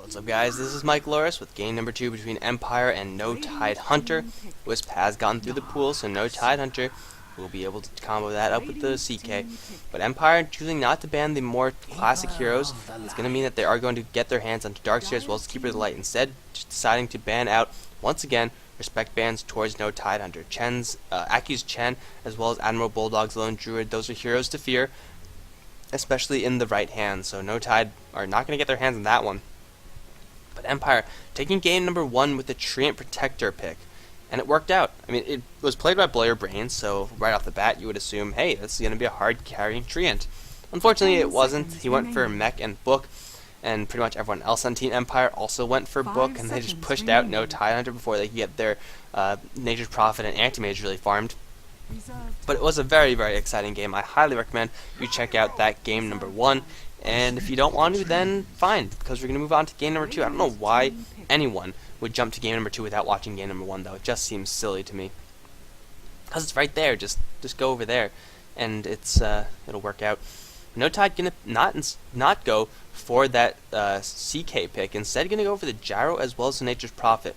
What's up, guys? This is Mike Loris with game number 2 between Empire and No Tidehunter. Wisp has gotten through the pool, so No Tidehunter will be able to combo that up with the CK. But Empire choosing not to ban the more classic heroes is going to mean that they are going to get their hands onto Darkseer as well as Keeper of the Light. Instead, just deciding to ban out, once again, respect bans towards No Tidehunter. Aki's Chen, as well as Admiral Bulldog's Lone Druid, those are heroes to fear, especially in the right hand. So No Tide are not going to get their hands on that one. But Empire taking game number 1 with the Treant Protector pick, and it worked out. I mean, it was played by Blair Brains, so right off the bat you would assume, hey, this is going to be a hard carrying Treant. Unfortunately, it wasn't. He went for Mech and Book, and pretty much everyone else on Team Empire also went for Book, and they just pushed out No Tidehunter before they could get their Nature's Prophet and Anti-Mage really farmed. But it was a very, very exciting game. I highly recommend you check out that game number 1. And if you don't want to, then fine, because we're going to move on to game number 2. I don't know why anyone would jump to game number 2 without watching game number 1, though. It just seems silly to me. Because it's right there. Just go over there, and it'll work out. No Tide gonna not go for that CK pick. Instead, gonna go for the Gyro as well as the Nature's Prophet.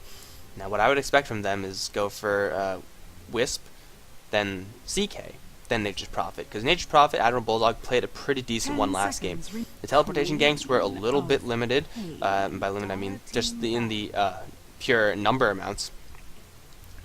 Now, what I would expect from them is go for Wisp, then CK, then Nature's Prophet, because Nature's Prophet, Admiral Bulldog, played a pretty decent one last game. The teleportation ganks were a little bit limited, and by limit I mean just in the pure number amounts.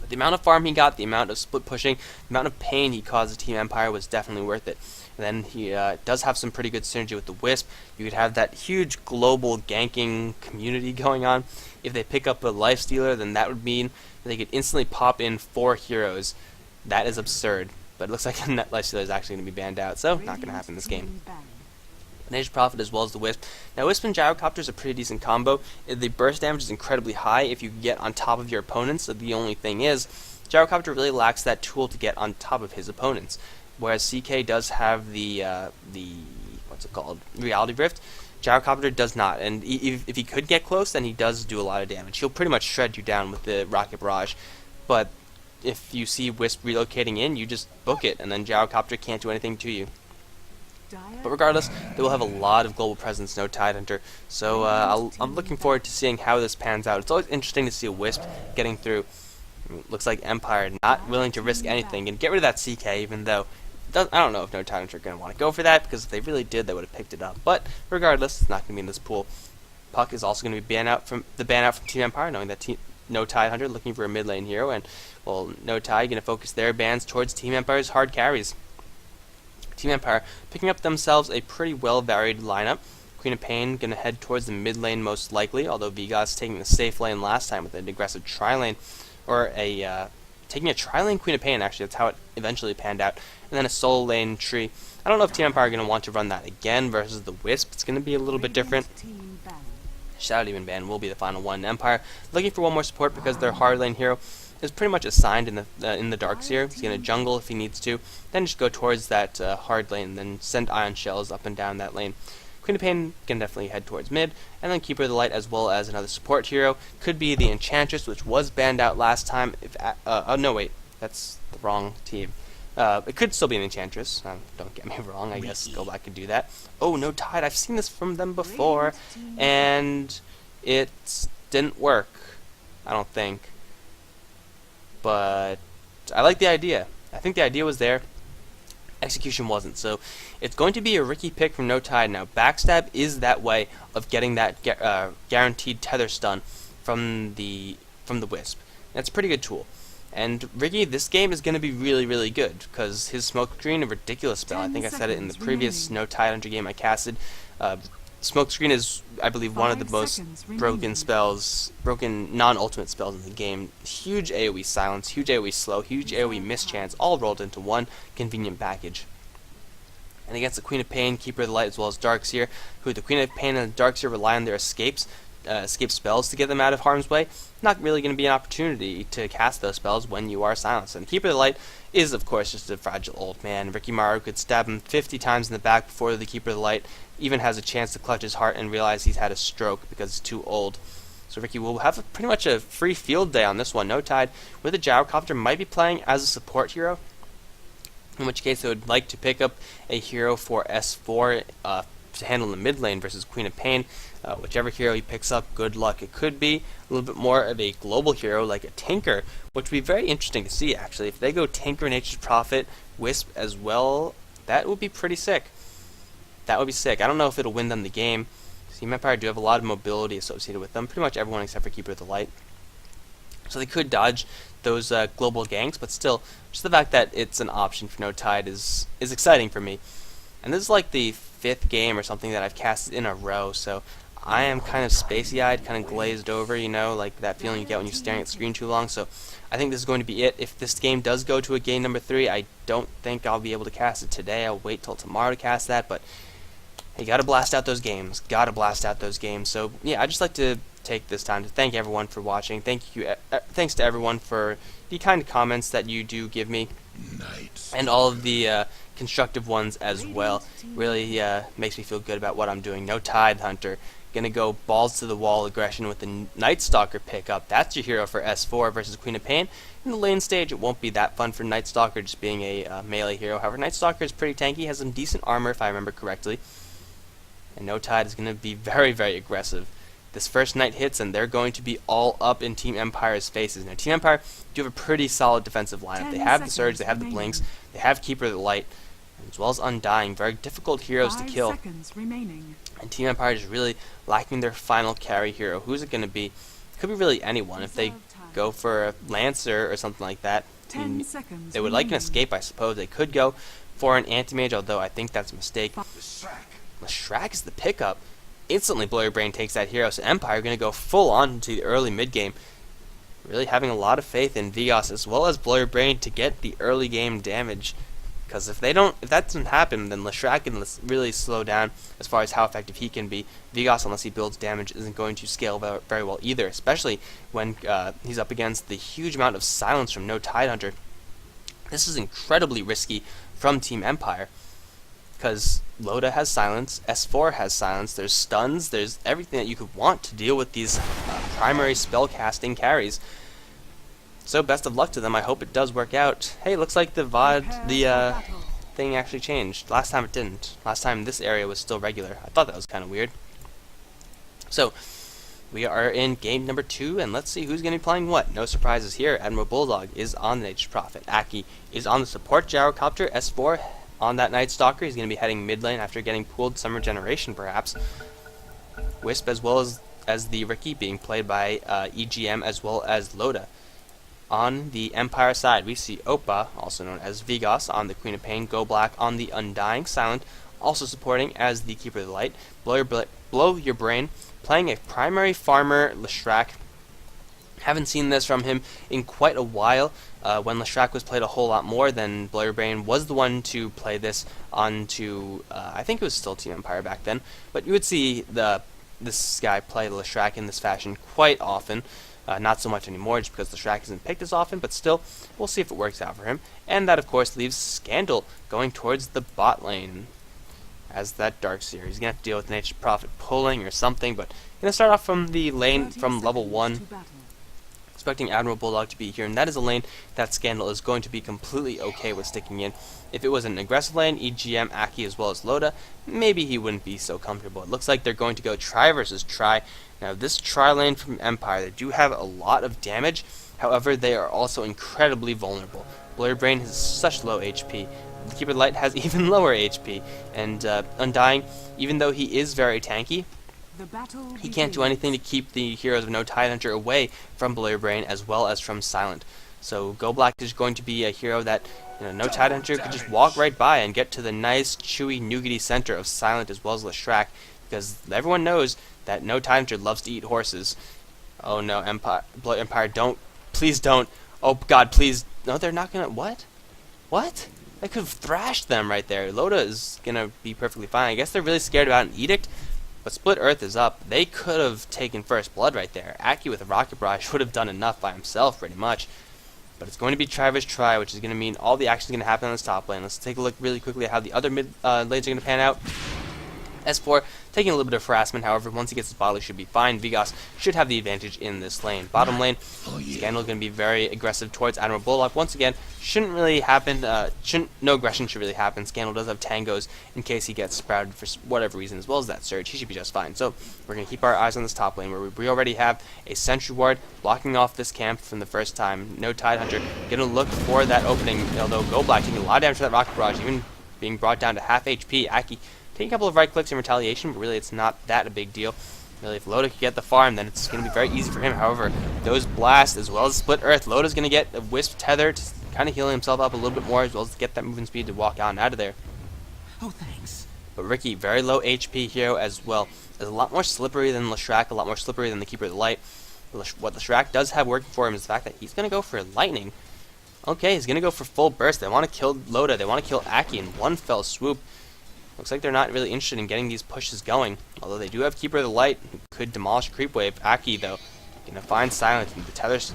But the amount of farm he got, the amount of split pushing, the amount of pain he caused the Team Empire was definitely worth it. And then he does have some pretty good synergy with the Wisp. You could have that huge global ganking community going on. If they pick up a Lifestealer, then that would mean that they could instantly pop in 4 heroes. That is absurd. But it looks like Net Lifestealer is actually going to be banned out, so not going to happen this game. Nature's Prophet as well as the Wisp. Now, Wisp and Gyrocopter is a pretty decent combo. The burst damage is incredibly high if you get on top of your opponents. So the only thing is, Gyrocopter really lacks that tool to get on top of his opponents. Whereas CK does have the what's it called, Reality Rift. Gyrocopter does not, and if he could get close, then he does do a lot of damage. He'll pretty much shred you down with the Rocket Barrage, but if you see Wisp relocating in, you just book it, and then Gyrocopter can't do anything to you. But regardless, they will have a lot of global presence, No Tidehunter, so I'm looking forward to seeing how this pans out. It's always interesting to see a Wisp getting through. Looks like Empire not willing to risk anything and get rid of that CK, even though I don't know if No Tidehunter are going to want to go for that, because if they really did, they would have picked it up. But regardless, it's not going to be in this pool. Puck is also going to be banned out from Team Empire, knowing that No Tidehunter looking for a mid lane hero, and well, No Tide going to focus their bans towards Team Empire's hard carries. Team Empire picking up themselves a pretty well varied lineup. Queen of Pain going to head towards the mid lane most likely, although Vigas taking the safe lane last time with an aggressive tri lane, or taking a tri lane Queen of Pain. Actually, that's how it eventually panned out, and then a solo lane tree. I don't know if Team Empire are going to want to run that again versus the Wisp. It's going to be a little bit different. Shadow Demon ban will be the final one. Empire looking for one more support because their hard lane hero is pretty much assigned in the Darkseer. He's going to jungle if he needs to, then just go towards that hard lane, and then send Ion Shells up and down that lane. Queen of Pain can definitely head towards mid, and then Keeper of the Light as well as another support hero. Could be the Enchantress, which was banned out last time. Oh no, wait, that's the wrong team. It could still be an Enchantress. Don't get me wrong. I guess go back and do that. Oh, No Tide. I've seen this from them before, and it didn't work. I don't think. But I like the idea. I think the idea was there. Execution wasn't. So it's going to be a Ricky pick from No Tide. Now, Backstab is that way of getting that guaranteed tether stun from the Wisp. That's a pretty good tool. And Ricky, this game is going to be really, really good, because his Smokescreen, a ridiculous spell. I think I said it in the previous No Tidehunter game I casted. Smokescreen is, I believe, one of the most broken non-ultimate spells in the game. Huge AoE silence, huge AoE slow, huge AoE mischance, all rolled into one convenient package. And against the Queen of Pain, Keeper of the Light, as well as Darkseer, who the Queen of Pain and the Darkseer rely on their escape spells to get them out of harm's way, not really going to be an opportunity to cast those spells when you are silenced. And Keeper of the Light is, of course, just a fragile old man. Ricky Maru could stab him 50 times in the back before the Keeper of the Light even has a chance to clutch his heart and realize he's had a stroke because he's too old. So Ricky will have pretty much a free field day on this one. No Tide with a Gyrocopter might be playing as a support hero, in which case I would like to pick up a hero for S4 to handle in the mid lane versus Queen of Pain. Whichever hero he picks up, good luck. It could be a little bit more of a global hero like a Tinker, which would be very interesting to see actually. If they go Tinker, Nature's Prophet, Wisp as well, that would be pretty sick. That would be sick. I don't know if it'll win them the game. Team Empire do have a lot of mobility associated with them, pretty much everyone except for Keeper of the Light. So they could dodge those global ganks, but still, just the fact that it's an option for No Tide is exciting for me. And this is like the 5th game or something that I've casted in a row, so I am kind of spacey-eyed, kind of glazed over, you know, like that feeling you get when you're staring at the screen too long. So I think this is going to be it. If this game does go to a game number 3, I don't think I'll be able to cast it today. I'll wait till tomorrow to cast that, but you gotta blast out those games. Gotta blast out those games. So yeah, I'd just like to take this time to thank everyone for watching. Thanks to everyone for the kind of comments that you do give me, and all of the constructive ones as well. Really makes me feel good about what I'm doing. No Tidehunter. Gonna go balls to the wall aggression with the Night Stalker pickup. That's your hero for S4 versus Queen of Pain. In the lane stage, it won't be that fun for Night Stalker, just being a melee hero. However, Night Stalker is pretty tanky, has some decent armor if I remember correctly. And No Tide is going to be very, very aggressive. This first night hits, and they're going to be all up in Team Empire's faces. Now, Team Empire do have a pretty solid defensive lineup. They have the Surge, they have the Blinks, they have Keeper of the Light, as well as Undying. Very difficult heroes to kill. And Team Empire is really lacking their final carry hero. Who's it going to be? It could be really anyone. If they go for a Lancer or something like that, they would like an escape, I suppose. They could go for an Anti-Mage, although I think that's a mistake. Leshrac is the pickup. Instantly, Blow Your Brain takes that hero, so Empire are going to go full on into the early mid-game. Really having a lot of faith in Vigos as well as Blow Your Brain to get the early game damage. Because if that doesn't happen, then Leshrac can really slow down as far as how effective he can be. Vigos, unless he builds damage, isn't going to scale very well either, especially when he's up against the huge amount of silence from No Tidehunter. This is incredibly risky from Team Empire, because Loda has silence, S4 has silence, there's stuns, there's everything that you could want to deal with these primary spell-casting carries. So best of luck to them. I hope it does work out. Hey, looks like the VOD, thing actually changed. Last time it didn't. Last time this area was still regular. I thought that was kind of weird. So, we are in game number 2, and let's see who's going to be playing what. No surprises here. Admiral Bulldog is on the Nature's Prophet. Aki is on the support Gyrocopter. S4 on that Night Stalker. He's going to be heading mid lane after getting pooled Summer Generation, perhaps. Wisp as well as the Ricky being played by EGM as well as Loda. On the Empire side, we see Oppa, also known as Vigos, on the Queen of Pain, Go Black on the Undying, Silent, also supporting as the Keeper of the Light, Blow Your Brain, playing a primary farmer, Leshrac. Haven't seen this from him in quite a while. When Leshrac was played a whole lot more, then Blow Your Brain was the one to play this onto, I think it was still Team Empire back then, but you would see this guy play Leshrac in this fashion quite often. Not so much anymore, just because Leshrac isn't picked as often, but still, we'll see if it works out for him. And that, of course, leaves Scandal going towards the bot lane as that Darkseer. He's going to have to deal with Nature's Prophet pulling or something, but going to start off from the lane from level 1. Expecting Admiral Bulldog to be here, and that is a lane that Scandal is going to be completely okay with sticking in. If it was an aggressive lane, EGM, Aki, as well as Loda, maybe he wouldn't be so comfortable. It looks like they're going to go Tri versus Tri. Now, this Tri lane from Empire, they do have a lot of damage, however, they are also incredibly vulnerable. Blow Your Brain has such low HP. The Keeper of the Light has even lower HP, and Undying, even though he is very tanky, he can't do anything to keep the heroes of No Tidehunter away from Blow Your Brain as well as from Silent. So Go Black is going to be a hero that No Tidehunter could just walk right by and get to the nice, chewy, nougaty center of Silent as well as Leshrac, because everyone knows that No Tidehunter loves to eat horses. Oh no, Empire, don't. Please don't. Oh god, please. No, they're not gonna. What? What? I could have thrashed them right there. Loda is gonna be perfectly fine. I guess they're really scared about an Edict. But Split Earth is up. They could have taken first blood right there. Aki with a Rocket Barrage would have done enough by himself, pretty much. But it's going to be Tri vs Tri, which is going to mean all the action is going to happen on this top lane. Let's take a look really quickly at how the other mid lanes are going to pan out. S4 taking a little bit of harassment, however, once he gets his bottle, he should be fine. Vigas should have the advantage in this lane. Bottom lane, Scandal going to be very aggressive towards Admiral Bulldog. Once again, shouldn't really happen, no aggression should really happen. Scandal does have tangos in case he gets sprouted for whatever reason, as well as that surge. He should be just fine. So, we're going to keep our eyes on this top lane, where we already have a sentry ward blocking off this camp from the first time. No Tidehunter going to look for that opening, although Go Black taking a lot of damage to that rocket barrage, even being brought down to half HP. Aki taking a couple of right clicks in retaliation, but really it's not that a big deal. Really, if Loda can get the farm, then it's going to be very easy for him. However, those blasts, as well as Split Earth, Loda's going to get a Wisp Tether to kind of heal himself up a little bit more, as well as to get that movement speed to walk out and out of there. Oh, thanks. But Ricky, very low HP hero as well. Is a lot more slippery than Leshrac, a lot more slippery than the Keeper of the Light. What Leshrac does have working for him is the fact that he's going to go for Lightning. Okay, he's going to go for full burst. They want to kill Loda. They want to kill Aki in one fell swoop. Looks like they're not really interested in getting these pushes going. Although they do have Keeper of the Light, who could demolish Creep Wave. Aki, though, going to find silence. And the tethers...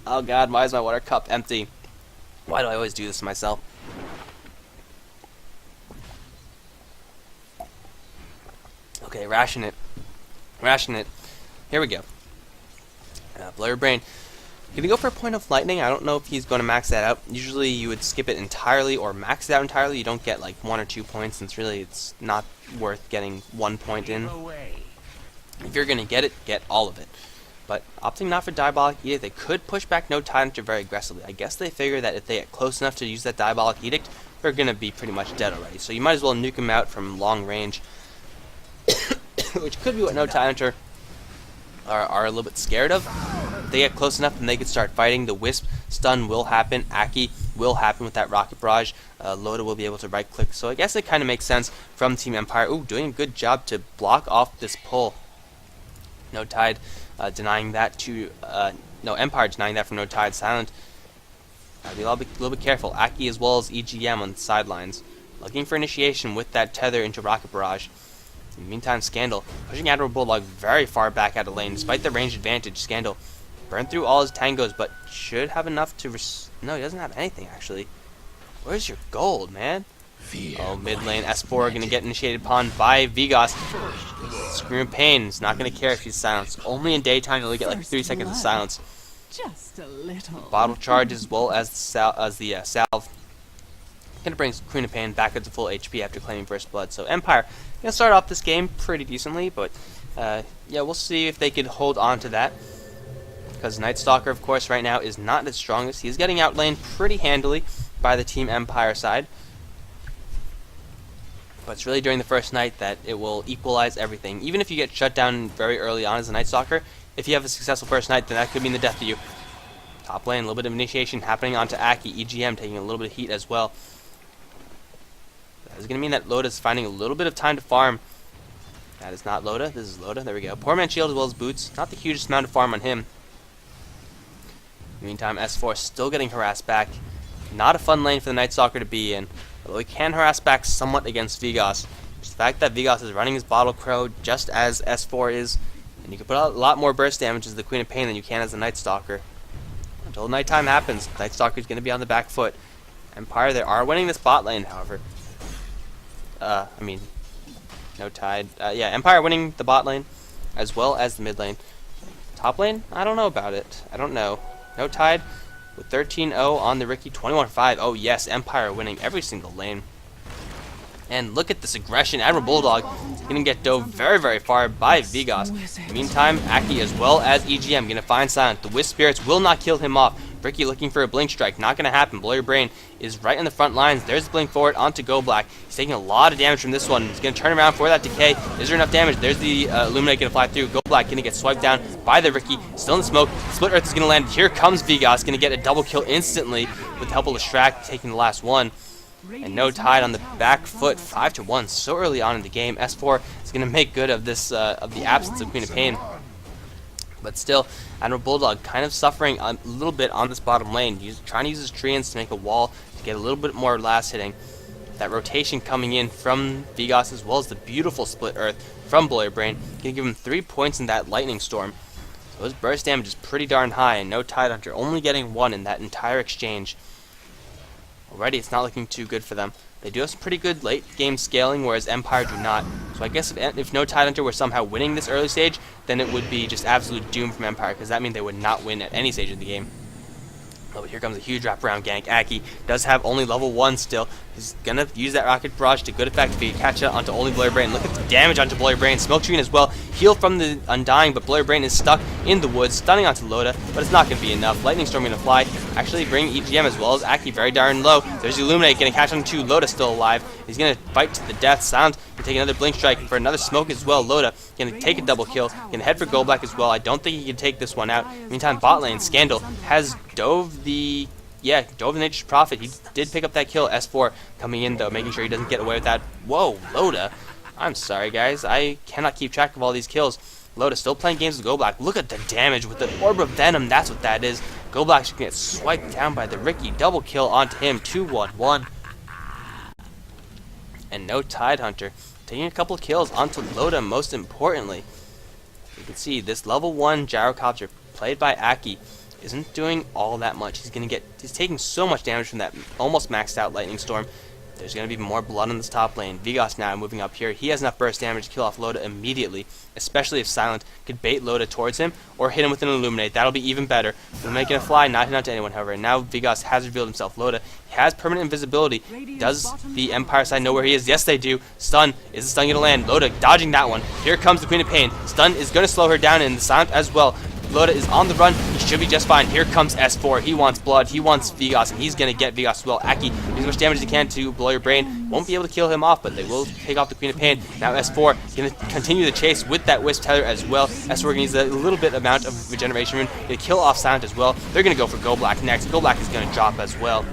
Oh god, why is my water cup empty? Why do I always do this to myself? Okay, ration it. Ration it. Here we go. Blur Brain. Gonna go for a point of lightning. I don't know if he's going to max that out. Usually you would skip it entirely or max it out entirely. You don't get like 1 or 2 points, since really it's not worth getting 1 point in. If you're going to get it, get all of it. But opting not for Diabolic Edict, they could push back No Tidehunter very aggressively. I guess they figure that if they get close enough to use that Diabolic Edict, they're going to be pretty much dead already. So you might as well nuke him out from long range, which could be what No Tidehunter are a little bit scared of. If they get close enough and they could start fighting, the Wisp stun will happen, Aki will happen with that Rocket Barrage, Loda will be able to right click, so I guess it kind of makes sense from Team Empire. Ooh, doing a good job to block off this pull. No Tide denying that to, no, Empire denying that from No Tide, silent. Be a little bit careful, Aki as well as EGM on the sidelines, looking for initiation with that tether into Rocket Barrage. In the meantime, Scandal pushing Admiral Bulldog very far back out of lane. Despite the range advantage, Scandal burned through all his tangos, but should have enough to... No, he doesn't have anything, actually. Where's your gold, man? Oh, mid lane, S4 going to get initiated upon by Vigas. Scream of Pain is not going to care if he's silenced. Only in daytime you'll get like 3 seconds of silence. Just a little. Bottle charge as well as the salve. Going to bring Queen of Pain back up to full HP after claiming First Blood. So Empire going to start off this game pretty decently, but yeah, we'll see if they could hold on to that. Because Night Stalker, of course, right now is not its strongest. He's getting outlaned pretty handily by the Team Empire side. But it's really during the first night that it will equalize everything. Even if you get shut down very early on as a Night Stalker, if you have a successful first night, then that could mean the death of you. Top lane, a little bit of initiation happening onto Aki, EGM taking a little bit of heat as well. That's going to mean that Loda's finding a little bit of time to farm. That is not Loda, this is Loda, there we go. Poor man's shield as well as boots, not the hugest amount of farm on him. In the meantime, S4 still getting harassed back. Not a fun lane for the Night Stalker to be in, although he can harass back somewhat against Vigas. Just the fact that Vigas is running his Bottle Crow just as S4 is, and you can put out a lot more burst damage as the Queen of Pain than you can as the Night Stalker. Until nighttime happens, Night Stalker is going to be on the back foot. Empire, they are winning this bot lane, however. No Tide. Yeah, Empire winning the bot lane, as well as the mid lane. Top lane? I don't know about it. I don't know. No Tide with 13-0 on the Ricky, 21-5. Oh yes, Empire winning every single lane. And look at this aggression. Admiral Bulldog is going to get dove very, very far by Vigas. In the meantime, Aki as well as EGM going to find silent. The Wisp Spirits will not kill him off. Ricky looking for a Blink Strike. Not going to happen. Blow Your Brain is right in the front lines. There's the Blink forward onto Go Black. He's taking a lot of damage from this one. He's going to turn around for that decay. Is there enough damage? There's the Illuminate going to fly through. Go Black going to get swiped down by the Ricky. Still in the smoke. Split Earth is going to land. Here comes Vigas. Going to get a double kill instantly with the help of Leshrac taking the last one. And No Tide on the back foot, 5-1 so early on in the game. S4 is going to make good of this of the absence of Queen of Pain. But still, Admiral Bulldog kind of suffering a little bit on this bottom lane. Trying to use his treants to make a wall to get a little bit more last hitting. That rotation coming in from Vigas as well as the beautiful Split Earth from Blow Your Brain. Going to give him 3 points in that Lightning Storm. So his burst damage is pretty darn high, and No Tidehunter only getting 1 in that entire exchange. Already, it's not looking too good for them. They do have some pretty good late game scaling, whereas Empire do not. So I guess if no Tidehunter were somehow winning this early stage, then it would be just absolute doom from Empire, because that means they would not win at any stage of the game. Oh, but here comes a huge wraparound gank. Aki does have only level 1 still. He's going to use that Rocket Barrage to good effect if he can catch it onto only Blurry Brain. Look at the damage onto Blurry Brain. Smoke Screen as well. Heal from the Undying, but Blurry Brain is stuck in the woods, stunning onto Loda, but it's not going to be enough. Lightning Storm going to fly, actually bring EGM as well as Aki very darn low. There's the Illuminate going to catch onto Loda still alive. He's going to fight to the death. Silence going to take another Blink Strike for another smoke as well. Loda going to take a double kill. Going to head for Gold Black as well. I don't think he can take this one out. Meantime, bot lane, Scandal has dove the Nature's Prophet. He did pick up that kill. S4 coming in, though, making sure he doesn't get away with that. Whoa, Loda. I'm sorry, guys. I cannot keep track of all these kills. Loda still playing games with Go Black. Look at the damage with the Orb of Venom. That's what that is. Go Black should get swiped down by the Ricky. Double kill onto him. 2-1-1. And no Tidehunter. Taking a couple kills onto Loda, most importantly. You can see this level 1 Gyrocopter, played by Aki, isn't doing all that much. He's taking so much damage from that almost maxed out Lightning Storm. There's going to be more blood on this top lane. Vigos now moving up here. He has enough burst damage to kill off Loda immediately, especially if Silent could bait Loda towards him or hit him with an Illuminate. That'll be even better. We'll make it a fly, not hit onto anyone, however. And now Vigos has revealed himself. Loda has permanent invisibility. Does the Empire side know where he is? Yes, they do. Stun. Is the stun going to land? Loda dodging that one. Here comes the Queen of Pain. Stun is going to slow her down, and the Silent as well. Loda is on the run. He should be just fine. Here comes S4. He wants blood. He wants Vigos, and he's going to get Vigos as well. Aki doing as much damage as he can to blow your brain. Won't be able to kill him off, but they will take off the Queen of Pain. Now S4 going to continue the chase with that Wisp Tether as well. S4 going to use a little bit amount of regeneration rune to kill off Silent as well. They're going to go for Go Black next. Go Black is going to drop as well.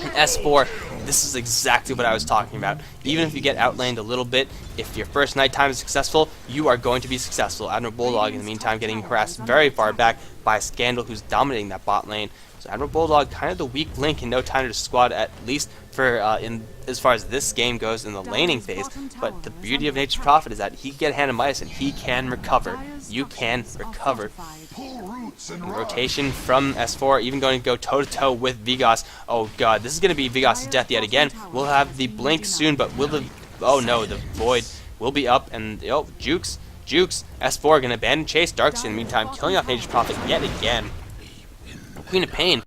And S4, this is exactly what I was talking about. Even if you get outlaned a little bit, if your first nighttime is successful, you are going to be successful. Admiral Bulldog, in the meantime, getting harassed very far back by Scandal, who's dominating that bot lane. So Admiral Bulldog, kind of the weak link in No Time to Squad, at least for as far as this game goes in the laning phase. But the beauty of Nature's Prophet is that he can get a hand of Midas and he can recover. You can recover. And rotation from S4, even going to go toe-to-toe with Vigos. Oh god, this is going to be Vigos' death yet again. We'll have the blink soon, but will the... Oh no, the Void will be up, and... Oh, Jukes. S4 going to abandon chase. Darkseid, in the meantime, killing off Nature's Prophet yet again. Queen of Pain,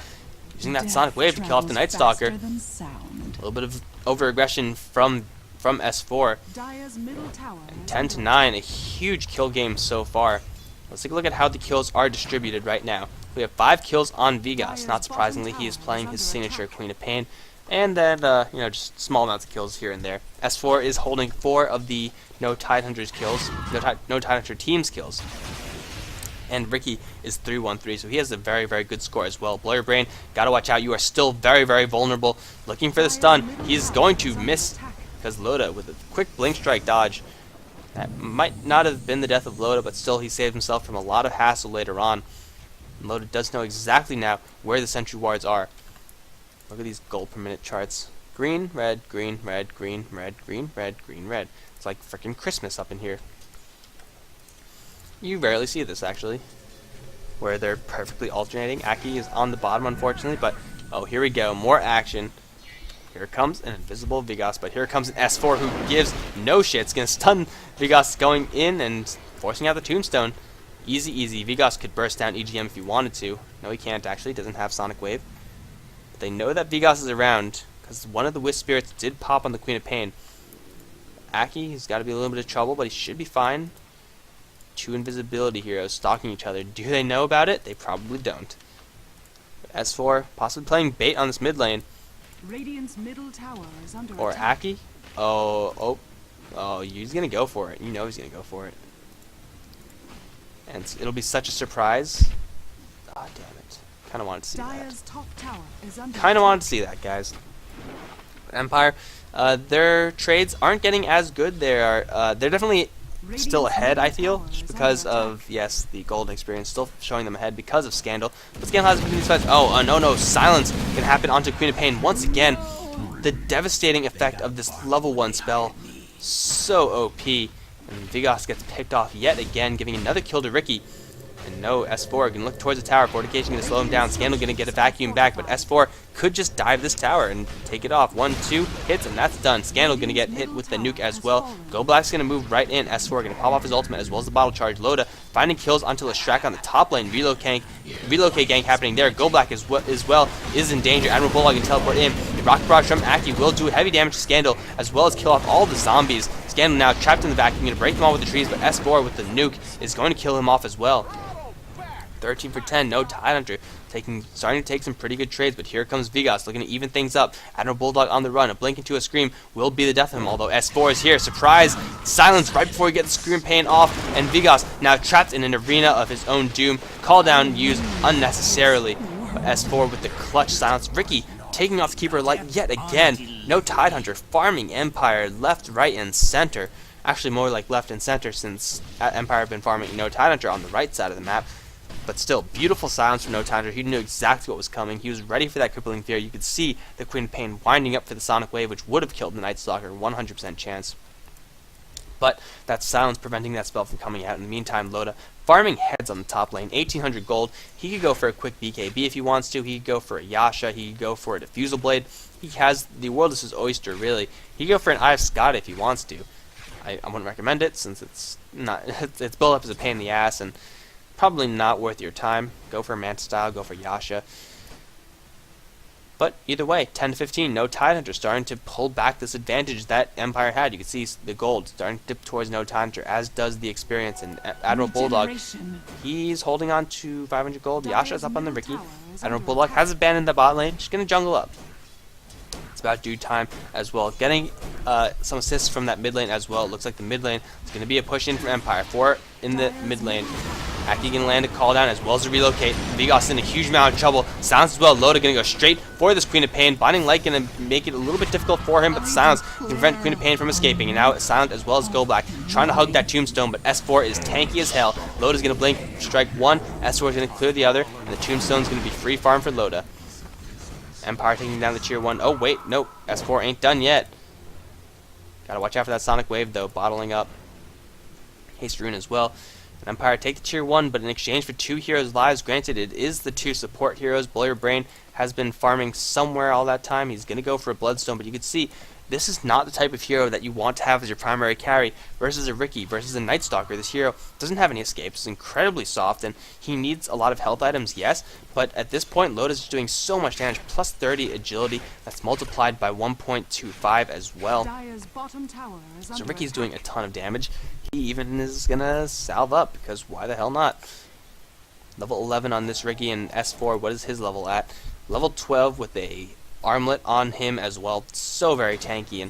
using that Sonic Wave to kill off the Night Stalker. A little bit of over-aggression from S4. And 10-9, a huge kill game so far. Let's take a look at how the kills are distributed right now. We have 5 kills on Vigos. Not surprisingly, he is playing his signature Queen of Pain. And then, just small amounts of kills here and there. S4 is holding 4 of the No Tidehunter's kills, No Tidehunter team's kills. And Ricky is 3-1-3, so he has a very, very good score as well. Blur Brain, gotta watch out. You are still very, very vulnerable. Looking for the stun. He's going to miss, because Loda, with a quick Blink Strike dodge, that might not have been the death of Loda, but still he saved himself from a lot of hassle later on. And Loda does know exactly now where the sentry wards are. Look at these gold per minute charts. Green, red, green, red, green, red, green, red, green, red. It's like freaking Christmas up in here. You rarely see this, actually, where they're perfectly alternating. Aki is on the bottom, unfortunately, but oh, here we go. More action. Here comes an invisible Vigos, but here comes an S4 who gives no shit. It's going to stun Vigos going in and forcing out the tombstone. Easy, easy. Vigos could burst down EGM if he wanted to. No, he can't, actually. Doesn't have Sonic Wave. But they know that Vigos is around, because one of the Wisp Spirits did pop on the Queen of Pain. Aki has got to be a little bit of trouble, but he should be fine. 2 invisibility heroes stalking each other. Do they know about it? They probably don't. But S4 possibly playing bait on this mid lane. Radiant's middle tower is under Or attack. Aki. Oh, he's gonna go for it. You know he's gonna go for it. And it'll be such a surprise. Ah, damn it. Kind of wanted to see Dire's that. top tower is under Kind of attack. wanted to see that, guys. Empire, their trades aren't getting as good. They're definitely still ahead, I feel, just because of, yes, the golden experience still showing them ahead because of Scandal. But Scandal has been fights. Oh, no, silence can happen onto Queen of Pain once again. The devastating effect of this level 1 spell, so OP. And Vigos gets picked off yet again, giving another kill to Ricky. And no, S4 can look towards the tower. Fortification going to slow him down. Scandal going to get a vacuum back, but S4 could just dive this tower and take it off. 1, 2 hits, and that's done. Scandal going to get hit with the nuke as well. Goldblack's going to move right in. S4 going to pop off his ultimate as well as the bottle charge. Loda finding kills onto Lestrak on the top lane. Relocate gank happening there. Goldblack as well is in danger. Admiral Bulldog can teleport in. The rocket barrage from Aki will do heavy damage to Scandal as well as kill off all the zombies. Scandal now trapped in the vacuum, going to break them all with the trees, but S4 with the nuke is going to kill him off as well. 13 for 10, no Tidehunter. Starting to take some pretty good trades, but here comes Vigas looking to even things up. Admiral Bulldog on the run. A blink into a scream will be the death of him, although S4 is here. Surprise! Silence right before he gets the scream pain off, and Vigas now trapped in an arena of his own doom. Call down used unnecessarily, but S4 with the clutch silence. Ricky taking off the Keeper Light yet again. No Tidehunter farming Empire left, right, and center. Actually, more like left and center since Empire have been farming No Tidehunter on the right side of the map. But still, beautiful silence from No Tidehunter. He knew exactly what was coming. He was ready for that crippling fear. You could see the Queen of Pain winding up for the Sonic Wave, which would have killed the Night Stalker, 100% chance. But that silence preventing that spell from coming out. In the meantime, Loda farming heads on the top lane, 1800 gold. He could go for a quick BKB if he wants to. He could go for a Yasha. He could go for a Diffusal Blade. He has the world is his oyster, really. He could go for an Eye of Scott if he wants to. I wouldn't recommend it since it's not its build up is a pain in the ass and probably not worth your time. Go for Manta Style, go for Yasha. But either way, 10 to 15, no Tidehunter starting to pull back this advantage that Empire had. You can see the gold starting to dip towards no Tidehunter, as does the experience. And Admiral Bulldog, he's holding on to 500 gold. Yasha's up on the Ricky. Admiral Bulldog has abandoned the bot lane. Just going to jungle up. It's about due time as well. Getting some assists from that mid lane as well. It looks like the mid lane is going to be a push in from Empire. 4 in the mid lane. Aki can land a call down as well as a relocate. Vigas in a huge amount of trouble. Silence as well. Loda going to go straight for this Queen of Pain. Binding Light going to make it a little bit difficult for him, but the Silence can prevent Queen of Pain from escaping. And now it's Silent as well as Goldblack trying to hug that Tombstone, but S4 is tanky as hell. Loda's going to blink, strike one. S4 is going to clear the other, and the Tombstone's going to be free farm for Loda. Empire taking down the tier 1. Oh, wait, nope. S4 ain't done yet. Gotta watch out for that Sonic Wave, though. Bottling up. Haste Rune as well. And Empire take the tier 1, but in exchange for 2 heroes' lives, granted, it is the 2 support heroes. Boiler Brain has been farming somewhere all that time. He's going to go for a Bloodstone, but you can see this is not the type of hero that you want to have as your primary carry versus a Ricky, versus a Night Stalker. This hero doesn't have any escapes, is incredibly soft, and he needs a lot of health items, yes, but at this point, Loda's just doing so much damage, plus 30 agility, that's multiplied by 1.25 as well. So Ricky's doing a ton of damage. He even is going to salve up, because why the hell not? Level 11 on this Ricky, and S4, what is his level at? Level 12 with a armlet on him as well. So very tanky, and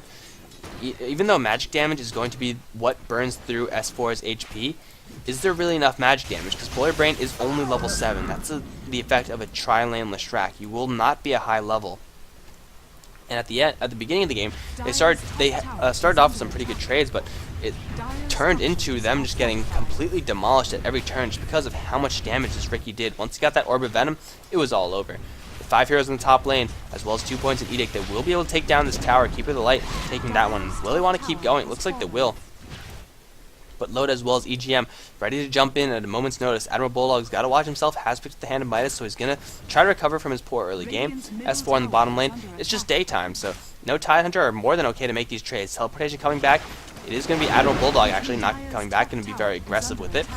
even though magic damage is going to be what burns through S4's HP, is there really enough magic damage? Because Boiler Brain is only level 7. That's the effect of a tri-lane Lestrak. You will not be a high level. And at the beginning of the game, they started off with some pretty good trades, but it turned into them just getting completely demolished at every turn just because of how much damage this Ricky did. Once he got that Orb of Venom, it was all over. 5 heroes in the top lane, as well as 2 points in Edict. They will be able to take down this tower. Keeper of the Light taking that one. Will they want to keep going? It looks like they will. But Loda as well as EGM ready to jump in at a moment's notice. Admiral Bulldog's got to watch himself. Has picked the hand of Midas, so he's going to try to recover from his poor early game. S4 in the bottom lane. It's just daytime, so no Tidehunter are more than okay to make these trades. Teleportation coming back. It is going to be Admiral Bulldog actually not coming back. Going to be very aggressive with it.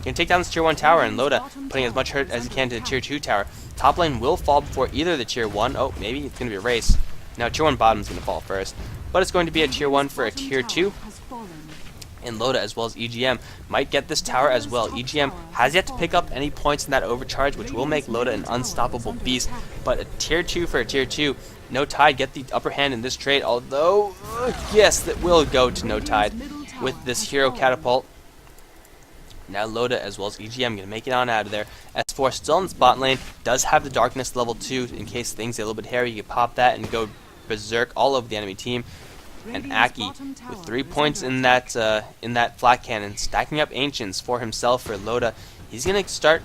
Going to take down this tier 1 tower, and Loda putting as much hurt as he can to the tier 2 tower. Top lane will fall before either the tier 1. Oh, maybe it's going to be a race. Now tier 1 bottom is going to fall first. But it's going to be a tier 1 for a tier 2. And Loda as well as EGM might get this tower as well. EGM has yet to pick up any points in that overcharge, which will make Loda an unstoppable beast. But a tier 2 for a tier 2. No Tide get the upper hand in this trade, although, yes, that will go to No Tide with this hero catapult. Now Loda as well as EGM going to make it on out of there. S4 still in the spot lane. Does have the Darkness level 2 in case things get a little bit hairy. You can pop that and go berserk all over the enemy team. And Aki with 3 points in that flat cannon, stacking up Ancients for himself for Loda. He's gonna start.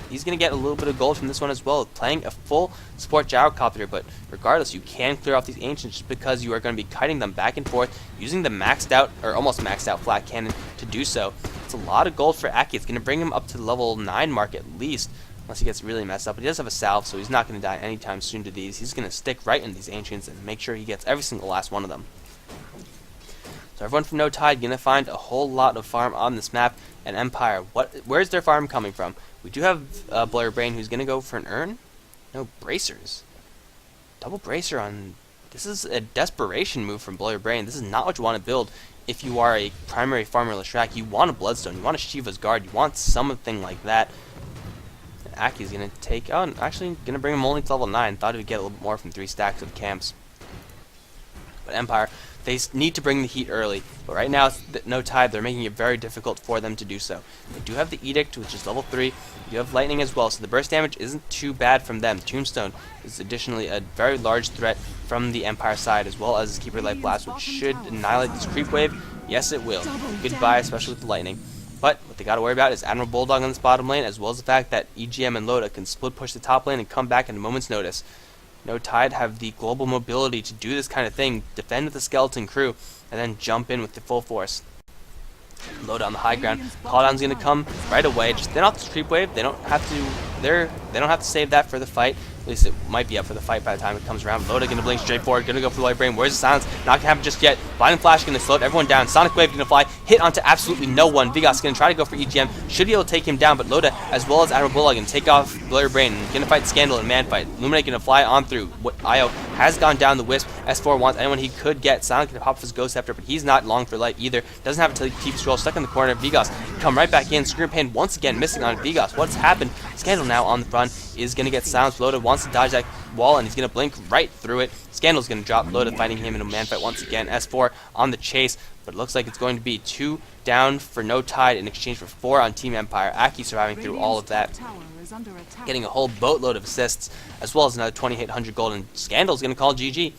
He's gonna get a little bit of gold from this one as well, playing a full support gyrocopter. But regardless, you can clear off these Ancients just because you are going to be kiting them back and forth, using the maxed out or almost maxed out flat cannon to do so. It's a lot of gold for Aki. It's going to bring him up to the level 9 mark at least, unless he gets really messed up. But he does have a salve, so he's not going to die anytime soon to these. He's going to stick right in these Ancients and make sure he gets every single last one of them. So everyone from No Tide going to find a whole lot of farm on this map. And Empire, where's their farm coming from? We do have Blur Brain, who's going to go for an urn. No, bracers. Double bracer on... This is a desperation move from Blur Brain. This is not what you want to build if you are a primary farmer Leshrac. You want a Bloodstone. You want a Shiva's Guard. You want something like that. And Aki's going to take... Oh, actually going to bring him only to level 9. Thought he would get a little bit more from 3 stacks of camps. But Empire, they need to bring the heat early. But right now, No Tide, they're making it very difficult for them to do so. They do have the Edict, which is level 3. You have Lightning as well, so the burst damage isn't too bad from them. Tombstone is additionally a very large threat from the Empire side, as well as Keeper Life Blast, which should annihilate this creep wave. Yes, it will. Goodbye, especially with the Lightning. But what they got to worry about is Admiral Bulldog on this bottom lane, as well as the fact that EGM and Loda can split push the top lane and come back at a moment's notice. No Tide have the global mobility to do this kind of thing, defend with the skeleton crew, and then jump in with the full force. Load on the high ground. Calldown's gonna come right away. Just then off this creep wave. They don't have to. They don't have to save that for the fight. At least it might be up for the fight by the time it comes around. Loda gonna blink straight forward. Gonna go for the light brain. Where's the silence? Not gonna happen just yet. Blinding flash gonna slow everyone down. Sonic wave gonna fly. Hit onto absolutely no one. Vigas gonna try to go for EGM. Should be able to take him down, but Loda as well as Admiral Bulldog gonna take off Blur Brain. Gonna fight Scandal and Man fight. Luminate gonna fly on through. Io has gone down the Wisp. S4 wants anyone he could get. Sonic gonna pop off his Ghost Scepter, but he's not long for life either. Doesn't have a TP scroll. Stuck in the corner. Vigas come right back in. Scream Pain once again missing on Vigas. What's happened? Scandal now on the front is gonna get silenced. Loda wants to dodge that wall and he's gonna blink right through it. Scandal's gonna drop. Loda fighting him in a man fight once again. S4 on the chase, but it looks like it's going to be 2 down for No Tide in exchange for 4 on Team Empire. Aki surviving through all of that, getting a whole boatload of assists, as well as another 2,800 gold, and Scandal's gonna call GG.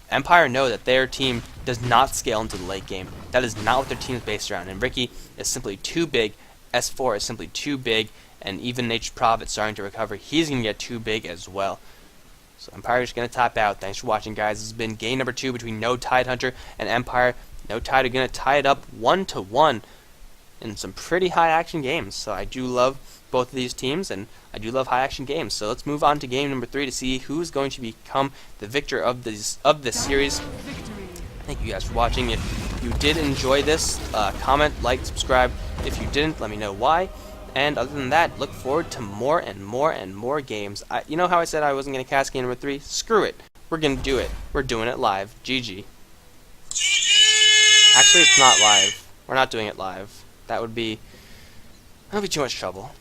Empire know that their team does not scale into the late game. That is not what their team is based around, and Ricky is simply too big. S4 is simply too big, and even Nature's Prophet starting to recover. He's going to get too big as well. So Empire is going to top out. Thanks for watching, guys. This has been game number 2 between No Tidehunter and Empire. No Tide are going to tie it up 1-1 in some pretty high action games. So I do love both of these teams, and I do love high action games. So let's move on to game number 3 to see who's going to become the victor of this series. Thank you guys for watching. If you did enjoy this, comment, like, subscribe. If you didn't, let me know why. And other than that, look forward to more and more and more games. You know how I said I wasn't going to cast game number 3? Screw it. We're going to do it. We're doing it live. GG. Actually, it's not live. We're not doing it live. That would be too much trouble.